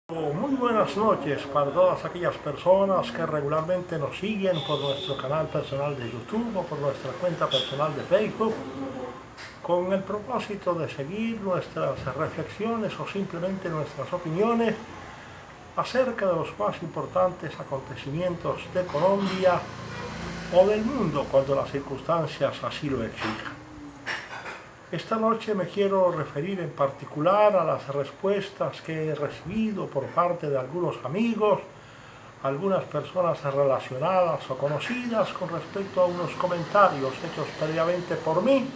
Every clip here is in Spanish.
Muy buenas noches para todas aquellas personas que regularmente nos siguen por nuestro canal personal de YouTube o por nuestra cuenta personal de Facebook, con el propósito de seguir nuestras reflexiones o simplemente nuestras opiniones acerca de los más importantes acontecimientos de Colombia o del mundo cuando las circunstancias así lo exijan. Esta noche me quiero referir en particular a las respuestas que he recibido por parte de algunos amigos, algunas personas relacionadas o conocidas con respecto a unos comentarios hechos previamente por mí,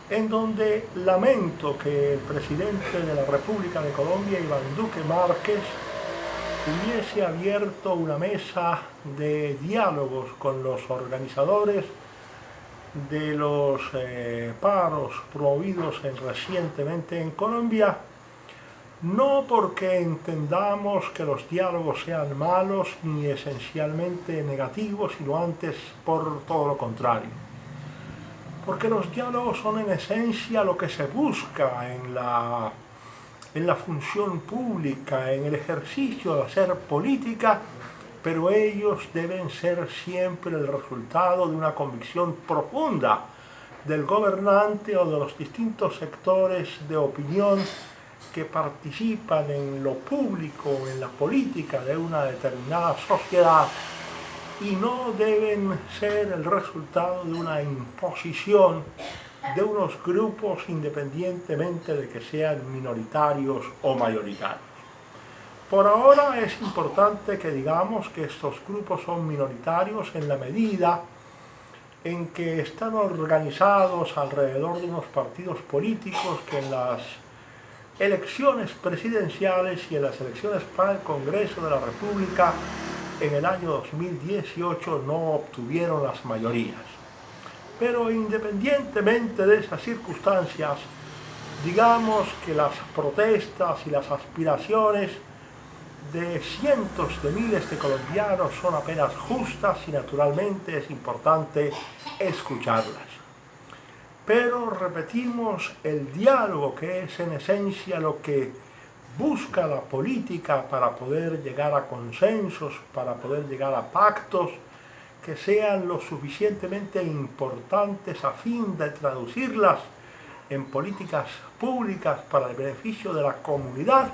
en donde lamento que el presidente de la República de Colombia, Iván Duque Márquez, hubiese abierto una mesa de diálogos con los organizadores de los paros promovidos recientemente en Colombia, no porque entendamos que los diálogos sean malos ni esencialmente negativos, sino antes por todo lo contrario. Porque los diálogos son en esencia lo que se busca en la función pública, en el ejercicio de hacer política, pero ellos deben ser siempre el resultado de una convicción profunda del gobernante o de los distintos sectores de opinión que participan en lo público, en la política de una determinada sociedad, y no deben ser el resultado de una imposición de unos grupos independientemente de que sean minoritarios o mayoritarios. Por ahora es importante que digamos que estos grupos son minoritarios en la medida en que están organizados alrededor de unos partidos políticos que en las elecciones presidenciales y en las elecciones para el Congreso de la República en el año 2018 no obtuvieron las mayorías. Pero independientemente de esas circunstancias, digamos que las protestas y las aspiraciones de cientos de miles de colombianos son apenas justas y naturalmente es importante escucharlas. Pero repetimos, el diálogo, que es en esencia lo que busca la política para poder llegar a consensos, para poder llegar a pactos que sean lo suficientemente importantes a fin de traducirlas en políticas públicas para el beneficio de la comunidad,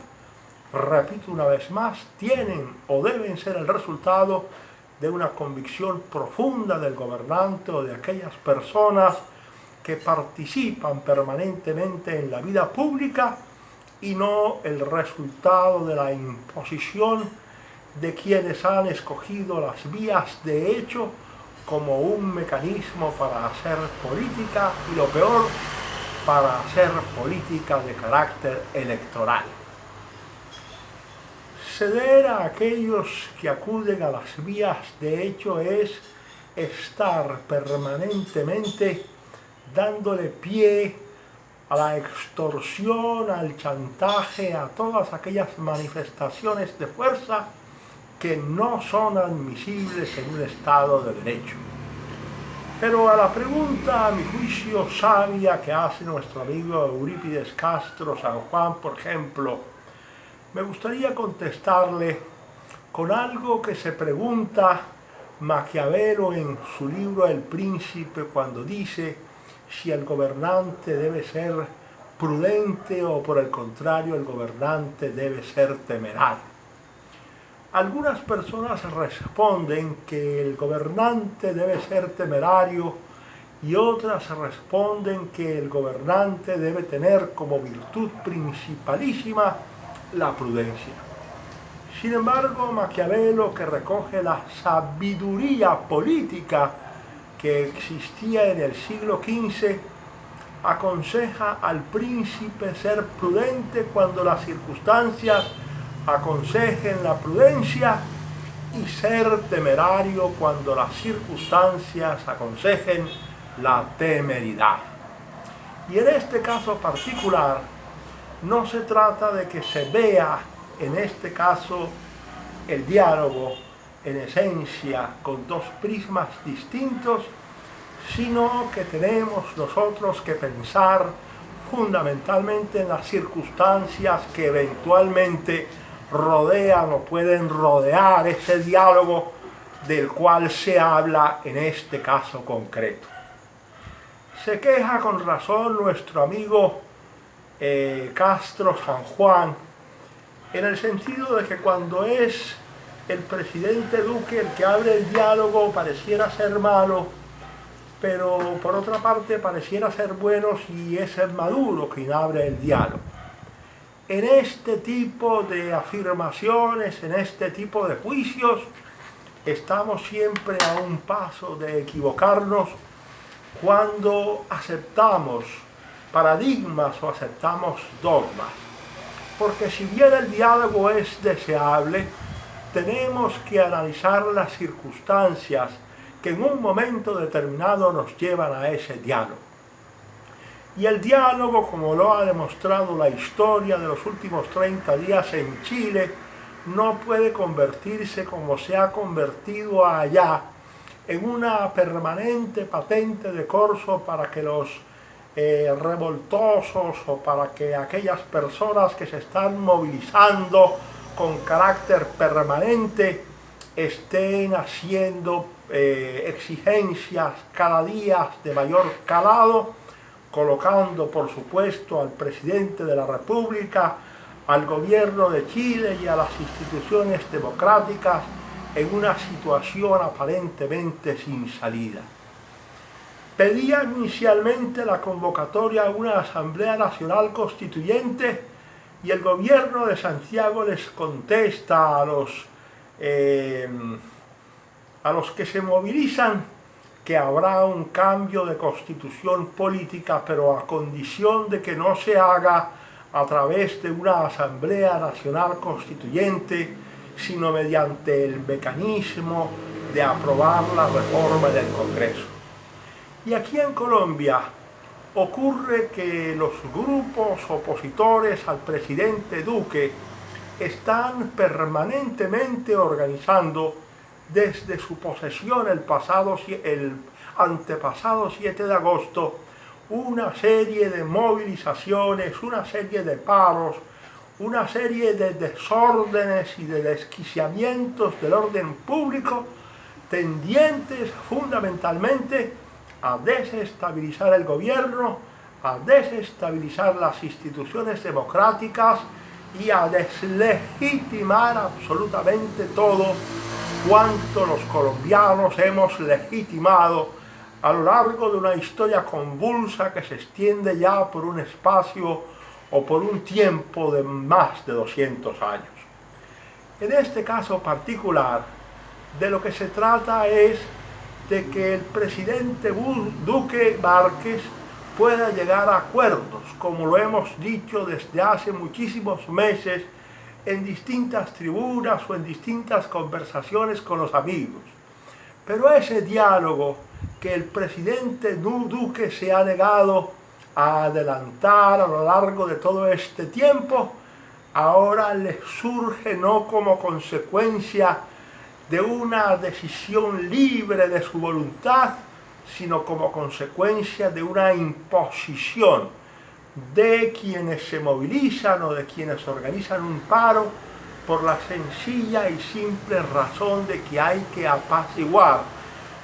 repito una vez más, tienen o deben ser el resultado de una convicción profunda del gobernante o de aquellas personas que participan permanentemente en la vida pública y no el resultado de la imposición de quienes han escogido las vías de hecho como un mecanismo para hacer política y, lo peor, para hacer política de carácter electoral. Ceder a aquellos que acuden a las vías de hecho es estar permanentemente dándole pie a la extorsión, al chantaje, a todas aquellas manifestaciones de fuerza que no son admisibles en un Estado de Derecho. Pero a la pregunta, a mi juicio, sabia que hace nuestro amigo Eurípides Castro San Juan, por ejemplo, me gustaría contestarle con algo que se pregunta Maquiavelo en su libro El Príncipe, cuando dice si el gobernante debe ser prudente o por el contrario el gobernante debe ser temerario. Algunas personas responden que el gobernante debe ser temerario y otras responden que el gobernante debe tener como virtud principalísima la prudencia. Sin embargo, Maquiavelo, que recoge la sabiduría política que existía en el siglo XV, aconseja al príncipe ser prudente cuando las circunstancias aconsejen la prudencia y ser temerario cuando las circunstancias aconsejen la temeridad. Y en este caso particular, no se trata de que se vea, en este caso, el diálogo en esencia con dos prismas distintos, sino que tenemos nosotros que pensar fundamentalmente en las circunstancias que eventualmente rodean o pueden rodear ese diálogo del cual se habla en este caso concreto. Se queja con razón nuestro amigo Castro San Juan, en el sentido de que cuando es el presidente Duque el que abre el diálogo pareciera ser malo, pero por otra parte pareciera ser bueno si es el Maduro quien abre el diálogo. En este tipo de afirmaciones, en este tipo de juicios, estamos siempre a un paso de equivocarnos cuando aceptamos paradigmas o aceptamos dogmas. Porque si bien el diálogo es deseable, tenemos que analizar las circunstancias que en un momento determinado nos llevan a ese diálogo. Y el diálogo, como lo ha demostrado la historia de los últimos 30 días en Chile, no puede convertirse como se ha convertido allá en una permanente patente de corso para que los revoltosos o para que aquellas personas que se están movilizando con carácter permanente estén haciendo exigencias cada día de mayor calado, colocando por supuesto al presidente de la República, al gobierno de Chile y a las instituciones democráticas en una situación aparentemente sin salida. Pedían inicialmente la convocatoria a una Asamblea Nacional Constituyente y el gobierno de Santiago les contesta a los que se movilizan que habrá un cambio de constitución política, pero a condición de que no se haga a través de una Asamblea Nacional Constituyente, sino mediante el mecanismo de aprobar la reforma del Congreso. Y aquí en Colombia ocurre que los grupos opositores al presidente Duque están permanentemente organizando desde su posesión el antepasado 7 de agosto una serie de movilizaciones, una serie de paros, una serie de desórdenes y de desquiciamientos del orden público tendientes fundamentalmente a desestabilizar el gobierno, a desestabilizar las instituciones democráticas y a deslegitimar absolutamente todo cuanto los colombianos hemos legitimado a lo largo de una historia convulsa que se extiende ya por un espacio o por un tiempo de más de 200 años. En este caso particular, de lo que se trata es de que el presidente Duque Márquez pueda llegar a acuerdos, como lo hemos dicho desde hace muchísimos meses en distintas tribunas o en distintas conversaciones con los amigos. Pero ese diálogo que el presidente Duque se ha negado a adelantar a lo largo de todo este tiempo, ahora le surge no como consecuencia de una decisión libre de su voluntad, sino como consecuencia de una imposición de quienes se movilizan o de quienes organizan un paro por la sencilla y simple razón de que hay que apaciguar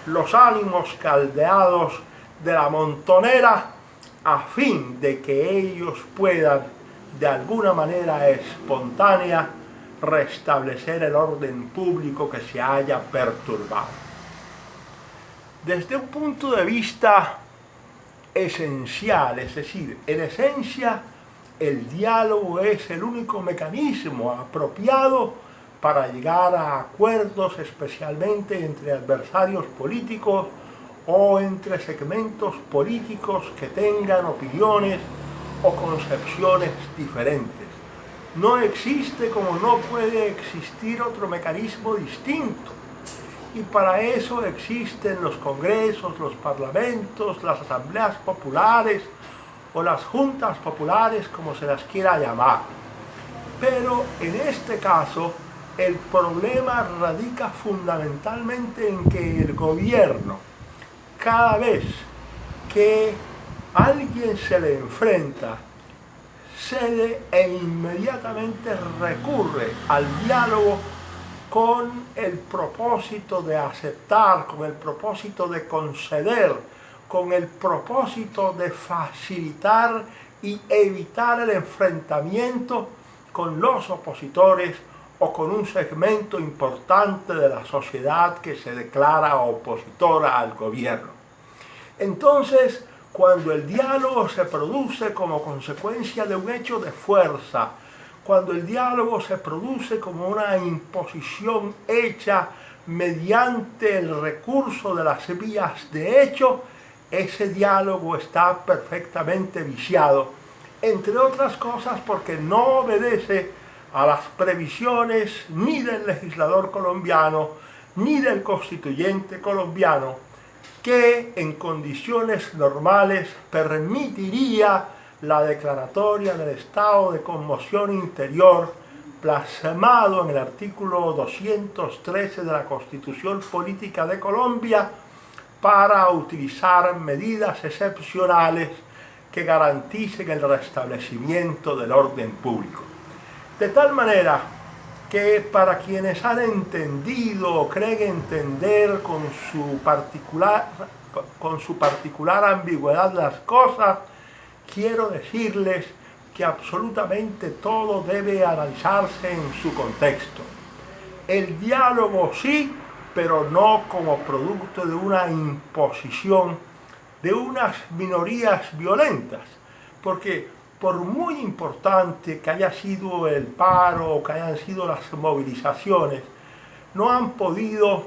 los ánimos caldeados de la montonera a fin de que ellos puedan de alguna manera espontánea restablecer el orden público que se haya perturbado. Desde un punto de vista esencial, es decir, en esencia, el diálogo es el único mecanismo apropiado para llegar a acuerdos, especialmente entre adversarios políticos o entre segmentos políticos que tengan opiniones o concepciones diferentes. No existe, como no puede existir, otro mecanismo distinto. Y para eso existen los congresos, los parlamentos, las asambleas populares o las juntas populares, como se las quiera llamar. Pero en este caso, el problema radica fundamentalmente en que el gobierno, cada vez que alguien se le enfrenta, cede e inmediatamente recurre al diálogo con el propósito de aceptar, con el propósito de conceder, con el propósito de facilitar y evitar el enfrentamiento con los opositores o con un segmento importante de la sociedad que se declara opositora al gobierno. Entonces, cuando el diálogo se produce como consecuencia de un hecho de fuerza, cuando el diálogo se produce como una imposición hecha mediante el recurso de las vías de hecho, ese diálogo está perfectamente viciado, entre otras cosas porque no obedece a las previsiones ni del legislador colombiano ni del constituyente colombiano, que en condiciones normales permitiría la declaratoria del estado de conmoción interior plasmado en el artículo 213 de la Constitución Política de Colombia para utilizar medidas excepcionales que garanticen el restablecimiento del orden público. De tal manera que para quienes han entendido o creen entender con su particular ambigüedad las cosas, quiero decirles que absolutamente todo debe analizarse en su contexto. El diálogo sí, pero no como producto de una imposición de unas minorías violentas, porque por muy importante que haya sido el paro o que hayan sido las movilizaciones, no han podido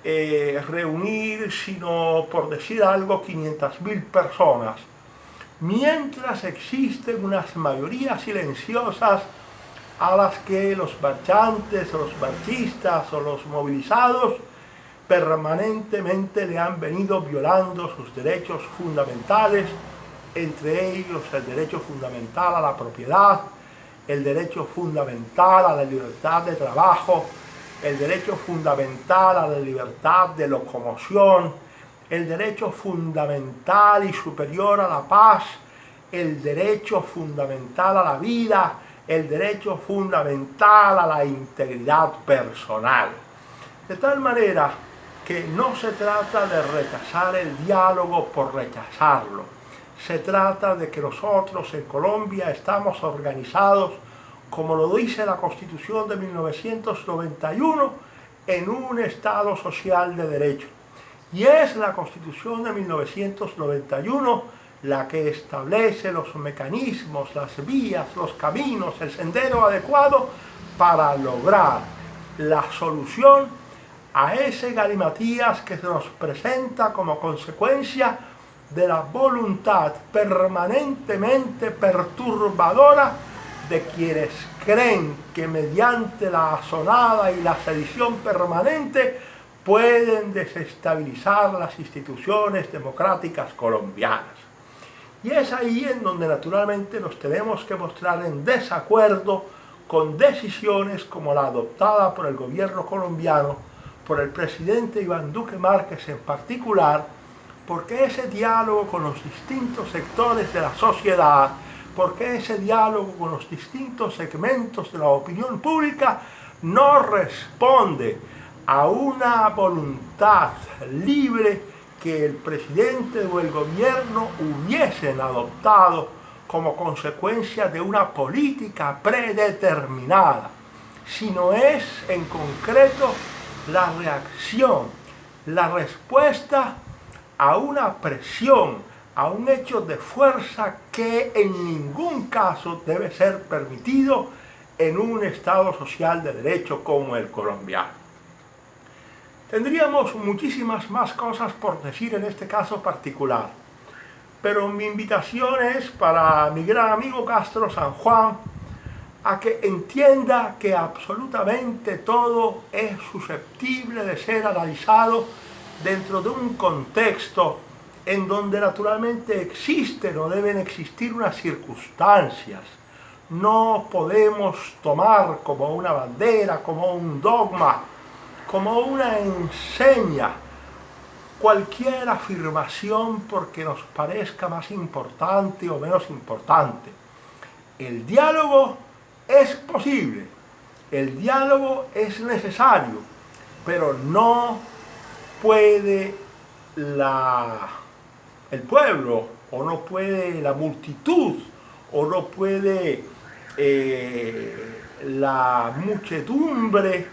reunir, sino por decir algo, 500.000 personas, mientras existen unas mayorías silenciosas a las que los marchantes, o los marchistas o los movilizados permanentemente le han venido violando sus derechos fundamentales, entre ellos el derecho fundamental a la propiedad, el derecho fundamental a la libertad de trabajo, el derecho fundamental a la libertad de locomoción, el derecho fundamental y superior a la paz, el derecho fundamental a la vida, el derecho fundamental a la integridad personal. De tal manera que no se trata de rechazar el diálogo por rechazarlo. Se trata de que nosotros en Colombia estamos organizados, como lo dice la Constitución de 1991, en un Estado social de derecho. Y es la Constitución de 1991 la que establece los mecanismos, las vías, los caminos, el sendero adecuado para lograr la solución a ese galimatías que se nos presenta como consecuencia de la voluntad permanentemente perturbadora de quienes creen que mediante la asonada y la sedición permanente pueden desestabilizar las instituciones democráticas colombianas. Y es ahí en donde naturalmente nos tenemos que mostrar en desacuerdo con decisiones como la adoptada por el gobierno colombiano, por el presidente Iván Duque Márquez en particular, porque ese diálogo con los distintos sectores de la sociedad, porque ese diálogo con los distintos segmentos de la opinión pública no responde a una voluntad libre que el presidente o el gobierno hubiesen adoptado como consecuencia de una política predeterminada, sino es en concreto la reacción, la respuesta a una presión, a un hecho de fuerza que en ningún caso debe ser permitido en un Estado social de derecho como el colombiano. Tendríamos muchísimas más cosas por decir en este caso particular, pero mi invitación es para mi gran amigo Castro San Juan a que entienda que absolutamente todo es susceptible de ser analizado dentro de un contexto en donde naturalmente existen o deben existir unas circunstancias. No podemos tomar como una bandera, como un dogma, como una enseña cualquier afirmación porque nos parezca más importante o menos importante. El diálogo es posible, el diálogo es necesario, pero no puede el pueblo, o no puede la multitud, o no puede la muchedumbre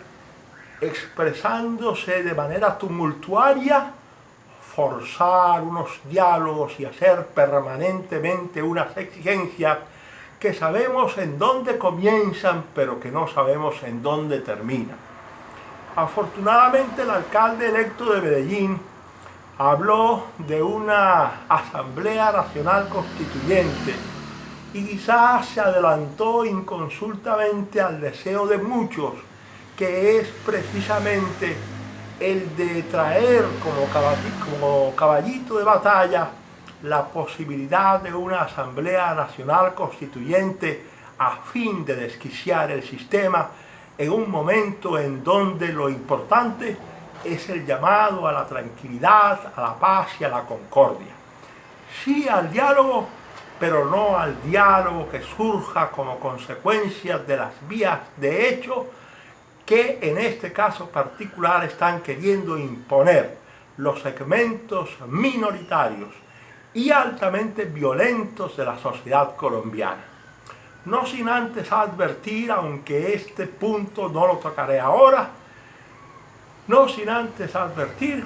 expresándose de manera tumultuaria, forzar unos diálogos y hacer permanentemente unas exigencias que sabemos en dónde comienzan, pero que no sabemos en dónde terminan. Afortunadamente, el alcalde electo de Medellín habló de una Asamblea Nacional Constituyente y quizás se adelantó inconsultamente al deseo de muchos, que es precisamente el de traer como caballito de batalla la posibilidad de una Asamblea Nacional Constituyente a fin de desquiciar el sistema en un momento en donde lo importante es el llamado a la tranquilidad, a la paz y a la concordia. Sí al diálogo, pero no al diálogo que surja como consecuencia de las vías de hecho que en este caso particular están queriendo imponer los segmentos minoritarios y altamente violentos de la sociedad colombiana. No sin antes advertir, aunque este punto no lo tocaré ahora, no sin antes advertir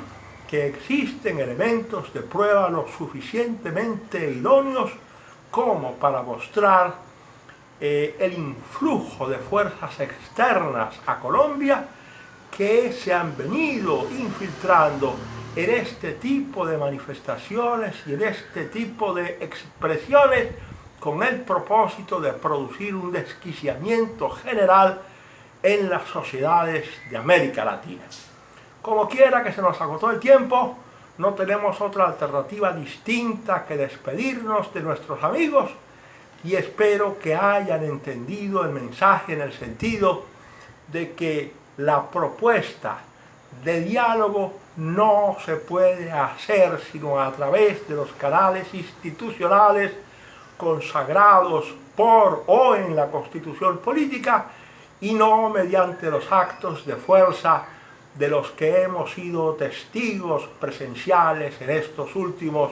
que existen elementos de prueba lo suficientemente idóneos como para mostrar el influjo de fuerzas externas a Colombia que se han venido infiltrando en este tipo de manifestaciones y en este tipo de expresiones con el propósito de producir un desquiciamiento general en las sociedades de América Latina. Como quiera que se nos agotó el tiempo, no tenemos otra alternativa distinta que despedirnos de nuestros amigos y espero que hayan entendido el mensaje en el sentido de que la propuesta de diálogo no se puede hacer sino a través de los canales institucionales consagrados por o en la Constitución política y no mediante los actos de fuerza de los que hemos sido testigos presenciales en estos últimos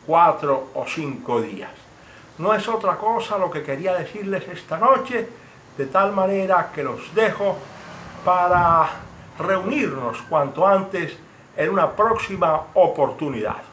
4 o 5 días. No es otra cosa lo que quería decirles esta noche, de tal manera que los dejo para reunirnos cuanto antes en una próxima oportunidad.